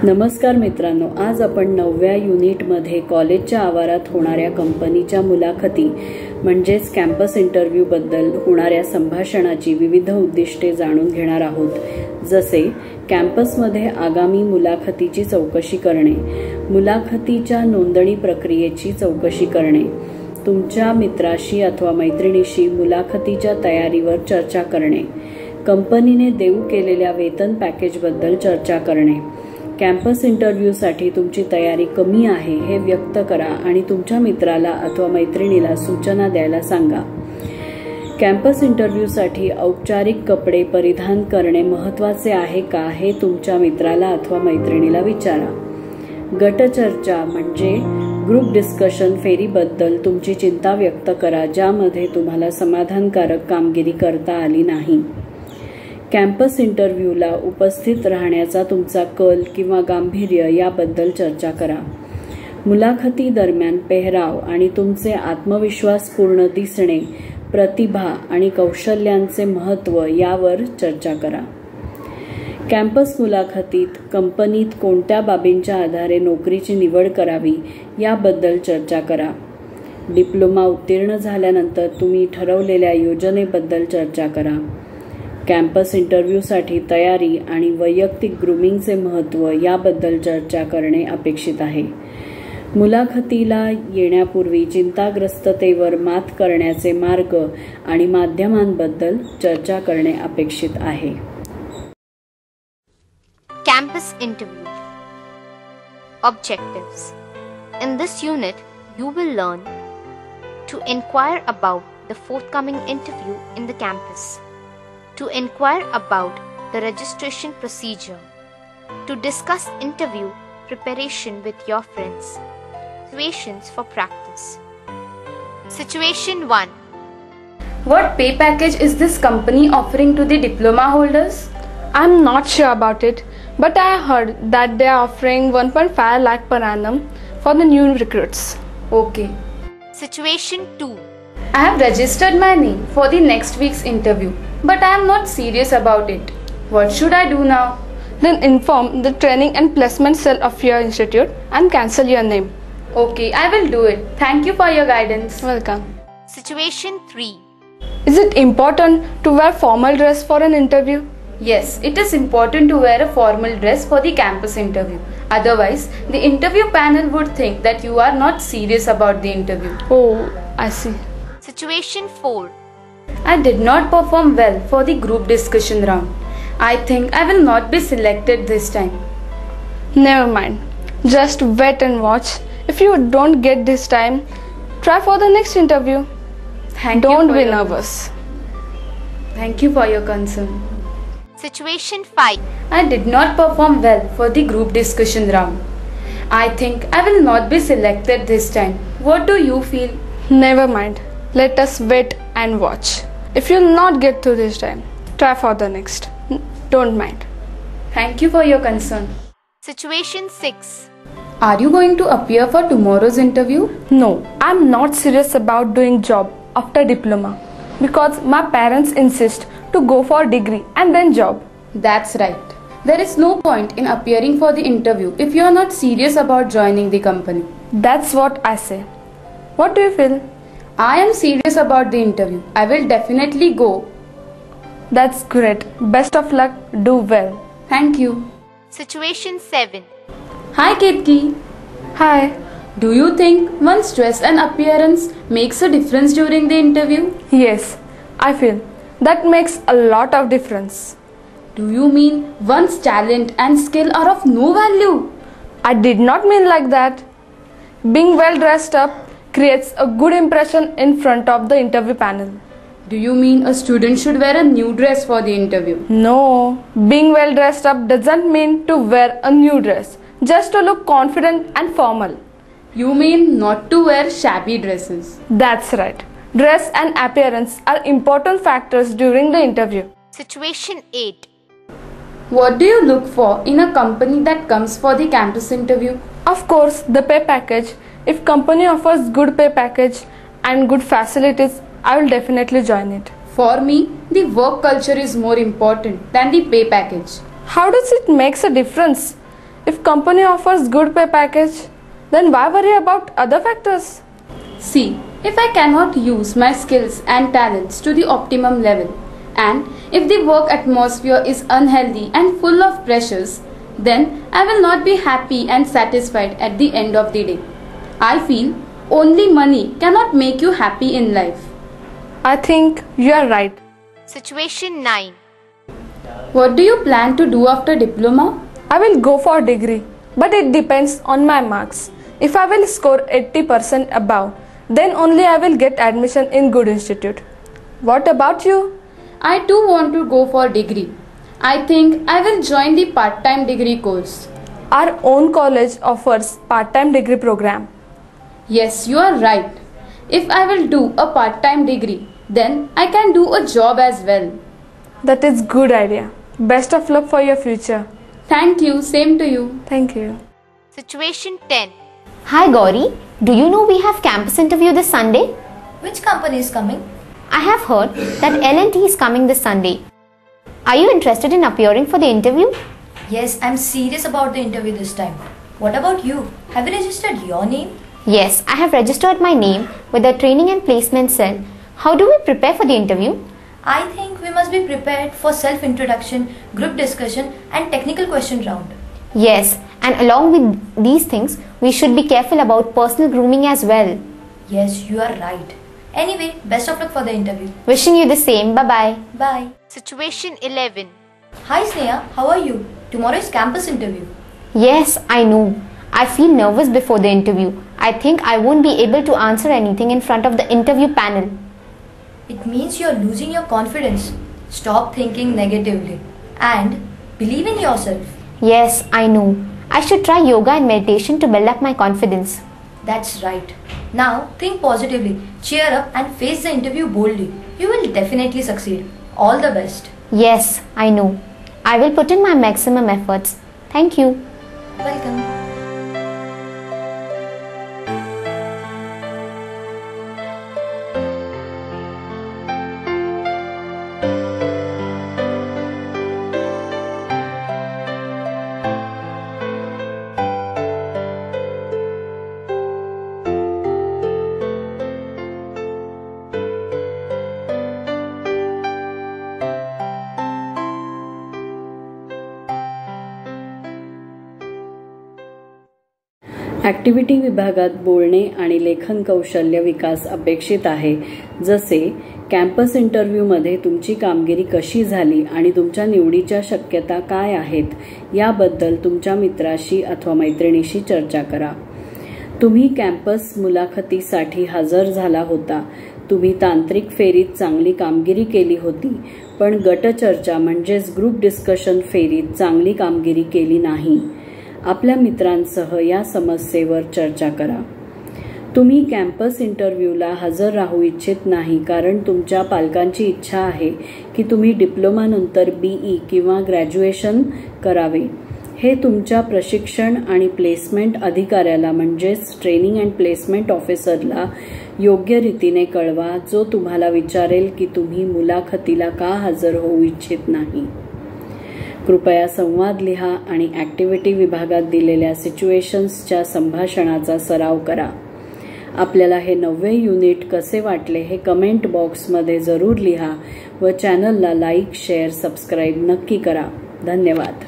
नमस्कार मित्रांनो, आज आपण 9व्या युनिटमध्ये कॉलेजच्या आवारात होणाऱ्या कंपनीच्या मुलाखती म्हणजेच कॅम्पस इंटरव्ह्यू बद्दल होणाऱ्या संभाषणाची विविध उद्दिष्टे जाणून घेणार आहोत. जसे कॅम्पसमध्ये आगामी मुलाखतीची चौकशी करणे, मुलाखतीच्या नोंदणी प्रक्रियेची चौकशी करणे, तुमच्या मित्राशी अथवा मैत्रिणीशी मुलाखतीच्या तयारीवर चर्चा करणे, कंपनीने देऊ केलेल्या वेतन पॅकेजबद्दल चर्चा करणे, कॅम्पस इंटरव्ह्यूसाठी तुमची तयारी कमी आहे हे व्यक्त करा आणि तुमच्या मित्राला अथवा मैत्रिणीला सूचना द्यायला सांगा. कॅम्पस इंटरव्ह्यूसाठी औपचारिक कपडे परिधान करणे महत्त्वाचे आहे का हे तुमच्या मित्राला अथवा मैत्रिणीला विचारा. गटचर्चा म्हणजे ग्रुप डिस्कशन फेरीबद्दल तुमची चिंता व्यक्त करा ज्यामध्ये तुम्हाला समाधानकारक कामगिरी करता आली नाही. कॅम्पस इंटरव्ह्यूला उपस्थित राहण्याचा तुमचा कल किंवा गांभीर्य याबद्दल चर्चा करा. मुलाखती दरम्यान पेहराव आणि तुमचे आत्मविश्वासपूर्ण दिसणे, प्रतिभा आणि कौशल्यांचे महत्त्व यावर चर्चा करा. कॅम्पस मुलाखतीत कंपनीत कोणत्या बाबींच्या आधारे नोकरीची निवड करावी याबद्दल चर्चा करा. डिप्लोमा उत्तीर्ण झाल्यानंतर तुम्ही ठरवलेल्या योजनेबद्दल चर्चा करा. कॅम्पस इंटरव्ह्यूसाठी तयारी आणि वैयक्तिक ग्रूमिंगचे महत्त्व याबद्दल चर्चा करणे अपेक्षित आहे. मुलाखतीला येण्यापूर्वी चिंताग्रस्ततेवर मात करण्याचे मार्ग आणि माध्यमांबद्दल चर्चा करणे अपेक्षित आहे. Campus interview. Objectives. In this unit, you will learn to inquire about the forthcoming interview in the campus, to inquire about the registration procedure, to discuss interview preparation with your friends, situations for practice. Situation 1. What pay package is this company offering to the diploma holders? I'm not sure about it, but I heard that they are offering 1.5 lakh per annum for the new recruits. Okay. Situation 2. I have registered my name for the next week's interview, but I am not serious about it. What should I do now? Then inform the training and placement cell of your institute and cancel your name. Okay, I will do it. Thank you for your guidance. Welcome. Situation 3. Is it important to wear formal dress for an interview? Yes, it is important to wear a formal dress for the campus interview. Otherwise, the interview panel would think that you are not serious about the interview. Oh, I see. Situation 4. I did not perform well for the group discussion round. I think I will not be selected this time. Never mind. Just wait and watch. If you don't get this time, try for the next interview. Don't be nervous. Thank you for your concern. Situation 5. I did not perform well for the group discussion round. I think I will not be selected this time. What do you feel? Never mind. Let us wait and watch. If you'll not get through this time, try for the next. Don't mind. Thank you for your concern. Situation 6. Are you going to appear for tomorrow's interview? No, I'm not serious about doing job after diploma because my parents insist to go for degree and then job. That's right. There is no point in appearing for the interview if you are not serious about joining the company. That's what I say. What do you feel? I am serious about the interview. I will definitely go. That's great. Best of luck. Do well. Thank you. Situation 7. Hi Ketki. Hi. Do you think one's dress and appearance makes a difference during the interview? Yes, I feel that makes a lot of difference. Do you mean one's talent and skill are of no value? I did not mean like that. Being well dressed up creates a good impression in front of the interview panel. Do you mean a student should wear a new dress for the interview? No, being well dressed up doesn't mean to wear a new dress, just to look confident and formal. You mean not to wear shabby dresses? That's right. Dress and appearance are important factors during the interview. Situation 8. What do you look for in a company that comes for the campus interview? Of course, the pay package. If company offers good pay package and good facilities, I will definitely join it. For me, the work culture is more important than the pay package. How does it make a difference? If company offers good pay package, then why worry about other factors? See, if I cannot use my skills and talents to the optimum level, and if the work atmosphere is unhealthy and full of pressures, then I will not be happy and satisfied at the end of the day. I feel only money cannot make you happy in life. I think you are right. Situation 9. What do you plan to do after diploma? I will go for degree, but it depends on my marks. If I will score 80% above, then only I will get admission in good institute. What about you? I too want to go for degree. I think I will join the part-time degree course. Our own college offers part-time degree program. Yes, you are right. If I will do a part-time degree, then I can do a job as well. That is good idea. Best of luck for your future. Thank you, same to you. Thank you. Situation 10. Hi Gauri, do you know we have campus interview this Sunday? Which company is coming? I have heard that L&T is coming this Sunday. Are you interested in appearing for the interview? Yes, I'm serious about the interview this time. What about you? Have you registered your name? Yes, I have registered my name with the training and placement cell. How do we prepare for the interview? I think we must be prepared for self-introduction, group discussion and technical question round. Yes, and along with these things, we should be careful about personal grooming as well. Yes, you are right. Anyway, best of luck for the interview. Wishing you the same. Bye-bye. Bye. Situation 11. Hi Sneha, how are you? Tomorrow is campus interview. Yes, I know. I feel nervous before the interview. I think I won't be able to answer anything in front of the interview panel. It means you're losing your confidence. Stop thinking negatively and believe in yourself. Yes, I know. I should try yoga and meditation to build up my confidence. That's right. Now think positively, cheer up and face the interview boldly. You will definitely succeed. All the best. Yes, I know. I will put in my maximum efforts. Thank you. Welcome. Activity विभागात बोलणे आणि लेखन कौशल्य विकास अपेक्षित आहे. जसे campus इंटरव्ह्यूमध्ये तुमची कामगिरी कशी झाली आणि तुमच्या निवडीच्या शक्यता काय आहेत याबद्दल तुमच्या मित्राशी अथवा मैत्रिणीशी चर्चा करा. तुम्ही कॅम्पस मुलाखतीसाठी हजर झाला होता. तुम्ही तांत्रिक फेरीत चांगली कामगिरी केली होती, पण गटचर्चा म्हणजेच ग्रुप डिस्कशन फेरीत चांगली कामगिरी केली नाही. आपल्या मित्रांसह या समस्येवर चर्चा करा. तुम्ही कॅम्पस इंटरव्ह्यूला हजर राहू इच्छित नाही कारण तुमच्या पालकांची इच्छा आहे की तुम्ही डिप्लोमानंतर BE किंवा ग्रॅज्युएशन करावे. हे तुमच्या प्रशिक्षण आणि प्लेसमेंट अधिकाऱ्याला म्हणजेच ट्रेनिंग अँड प्लेसमेंट ऑफिसरला योग्य रीतीने कळवा, जो तुम्हाला विचारेल की तुम्ही मुलाखतीला का हजर होऊ इच्छित नाही. कृपया संवाद लिहा आणि ॲक्टिव्हिटी विभागात दिलेल्या सिच्युएशन्सच्या संभाषणाचा सराव करा. आपल्याला हे 9वे युनिट कसे वाटले हे कमेंट बॉक्समध्ये जरूर लिहा व चॅनलला लाईक, शेअर, सबस्क्राईब नक्की करा. धन्यवाद.